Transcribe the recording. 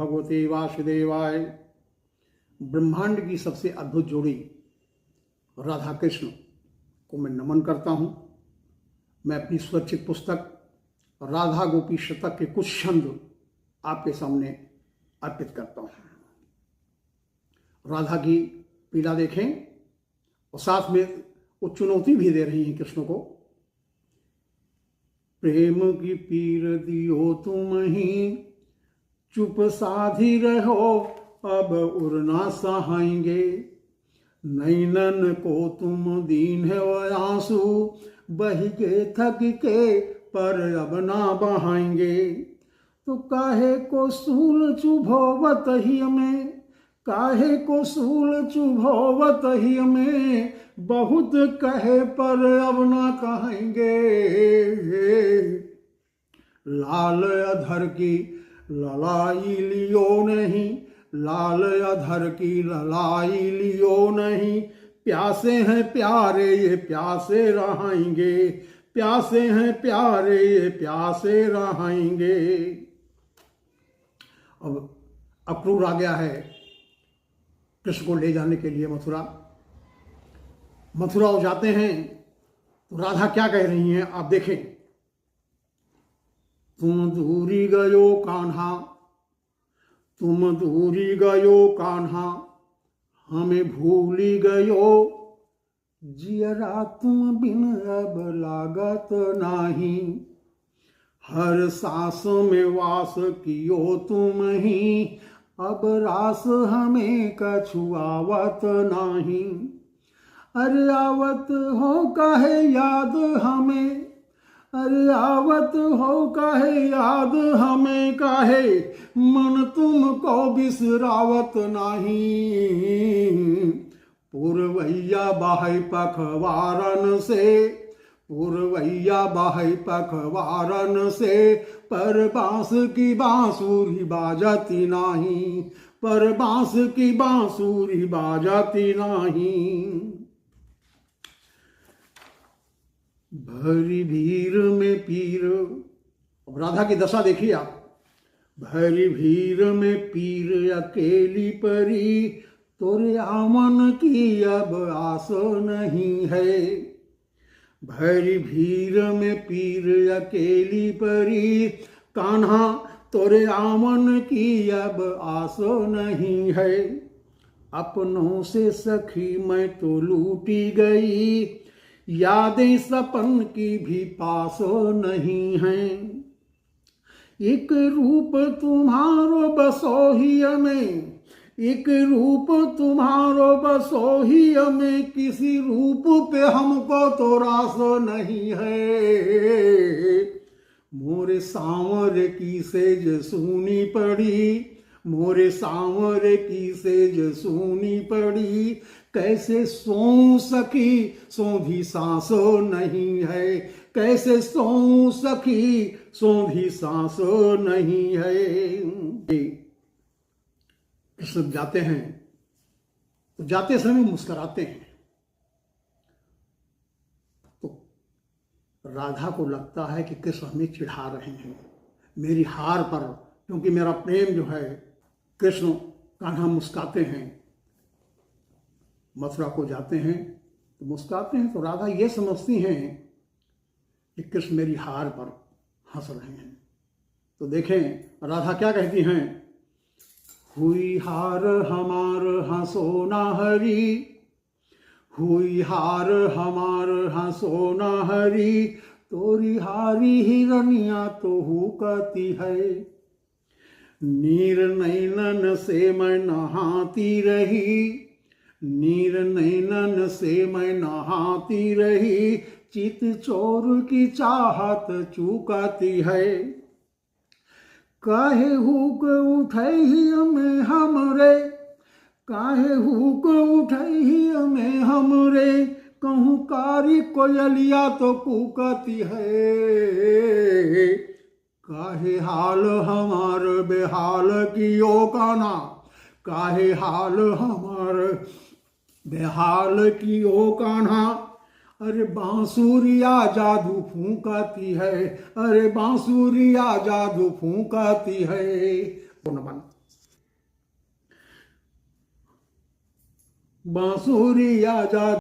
भगवते वासुदेवाय। ब्रह्मांड की सबसे अद्भुत जोड़ी राधा कृष्ण को मैं नमन करता हूँ। मैं अपनी स्वरचित पुस्तक राधा गोपी शतक के कुछ छंद आपके सामने अर्पित करता हूँ। राधा की पीड़ा देखें और साथ में वो चुनौती भी दे रही हैं कृष्ण को। प्रेम की पीर दियो तुम ही, चुप साधी रहो अब उड़ना सहाएंगे। नैनन को तुम दीन है आंसू, बह के थक के पर अब ना बहाएंगे। तो काहे को सूल चुभोवत ही में, काहे को सूल चुभोवत ही में, बहुत कहे पर अब ना कहेंगे। लाल अधर की ललाई लियो नहीं, लाल अधर की ललाई लियो नहीं। प्यासे हैं प्यारे ये प्यासे रहेंगे, प्यासे हैं प्यारे ये प्यासे रहेंगे। अब अक्रूर आ गया है कृष्ण को ले जाने के लिए मथुरा। मथुरा वो जाते हैं तो राधा क्या कह रही हैं आप देखें। तुम दूरी गयो कान्हा, तुम दूरी गयो कान्हा, हमें भूली गयो। जियरा तुम बिन अब लागत नाही, हर सांस में वास कियो तुम ही। अब रास हमें कछुआवत नाही, अरे आवत हो काहे याद हमें, अरे आवत हो काहे याद हमें, काहे मन तुमको बिसरावत नाही। पुरवैया बाहै पखवारन से, पुरवैया बाहै पखवारन से, पर बांस की बांसुरी बाजती नाही, पर बांस की बांसुरी बाजती नाही। भरी भीड़ में पीर, अब राधा की दशा देखिए आप। भरी भीड़ में पीर अकेली परी, तोरे आमन की अब आस नहीं है। भरी भीड़ में पीर अकेली परी, कान्हा तोरे आमन की अब आस नहीं है। अपनों से सखी मैं तो लूटी गई, यादें सपन की भी पास नहीं हैं। एक रूप तुम्हारो बसो ही में, एक रूप तुम्हारो बसो ही में, किसी रूप पे हमको तो रास नहीं है। मोरे सांवर की सेज सूनी पड़ी, मोरे सांवर की सेज सूनी पड़ी। कैसे सोऊं सखी सौंधी सांसो नहीं है, कैसे सोऊं सखी सौंधी सांसो नहीं है। कृष्ण जाते हैं तो जाते समय मुस्कुराते हैं। तो राधा को लगता है कि कृष्ण हमें चिढ़ा रहे हैं मेरी हार पर, क्योंकि मेरा प्रेम जो है। कृष्ण कान्हा मुस्कुराते हैं, मथुरा को जाते हैं तो मुस्कुराते हैं। तो राधा ये समझती हैं कि कृष्ण मेरी हार पर हंस रहे हैं। तो देखें राधा क्या कहती हैं। हुई हार हमार हंसो ना हरी, हुई हार हमार हंसो ना हरी। तोरी हारी हिरनिया तो हुकती है, नीर नैनन से मैं नहाती रही, नीर नैनन से मैं नहाती रही। चित चोर की चाहत चुकाती है, काहे हुक उठई में हमरे, काहे हुक उठई में हमरे। कहूँ कारी कोयलिया तो कूकती है, काहे हाल हमार बेहाल कियो कान्हा, काहे हाल हमार बेहाल कियो कान्हा। अरे बांसुरिया जादू फूंकाती है, अरे बांसुरिया जादू फूंकाती है। पूर्णबन बांसुरी आजाद